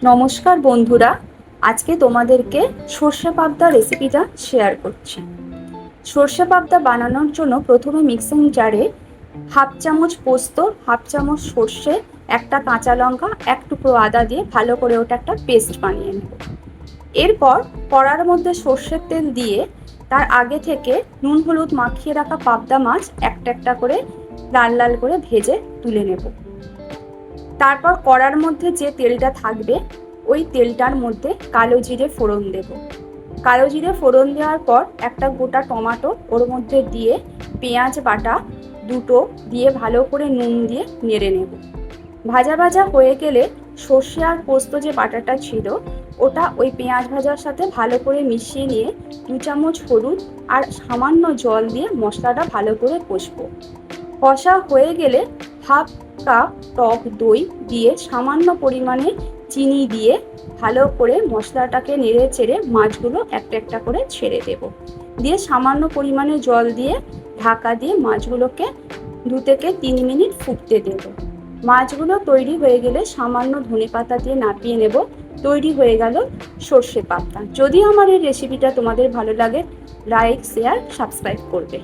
নমস্কার বন্ধুরা, আজকে তোমাদেরকে সর্ষে পাবদা রেসিপিটা শেয়ার করছি। সর্ষে পাবদা বানানোর জন্য প্রথমে মিক্সিং জারে হাফ চামচ পোস্ত, হাফ চামচ সর্ষে, একটা কাঁচা লঙ্কা, এক টুকরো আদা দিয়ে ভালো করে ওটা একটা পেস্ট বানিয়ে নেব। এরপর কড়ার মধ্যে সর্ষের তেল দিয়ে তার আগে থেকে নুন হলুদ মাখিয়ে রাখা পাবদা মাছ একটা একটা করে লাল লাল করে ভেজে তুলে নেব। তারপর কড়ার মধ্যে যে তেলটা থাকবে ওই তেলটার মধ্যে কালো জিরে ফোড়ন দেব। কালো জিরে ফোড়ন দেওয়ার পর একটা গোটা টমেটো ওর মধ্যে দিয়ে পেঁয়াজ বাটা দুটো দিয়ে ভালো করে নুন দিয়ে নেড়ে নেব। ভাজা ভাজা হয়ে গেলে সর্ষে আর পোস্ত যে বাটাটা ছিল ওটা ওই পেঁয়াজ ভাজার সাথে ভালো করে মিশিয়ে নিয়ে 2 চামচ হলুদ আর সামান্য জল দিয়ে মশলাটা ভালো করে কষবো। কষা হয়ে গেলে হাফ কাপ টক দই দিয়ে সামান্য পরিমাণে চিনি দিয়ে ভালো করে মশলাটাকে নেড়ে চেড়ে মাছগুলো একটা একটা করে ছেড়ে দেব। দিয়ে সামান্য পরিমাণে জল দিয়ে ঢাকা দিয়ে মাছগুলোকে 2 থেকে 3 মিনিট ফুটতে দেব। মাছগুলো তৈরি হয়ে গেলে সামান্য ধনেপাতা দিয়ে নামিয়ে নেব। তৈরি হয়ে গেল সর্ষে পাবদা। যদি আমার এই রেসিপিটা তোমাদের ভালো লাগে, লাইক শেয়ার সাবস্ক্রাইব করবে।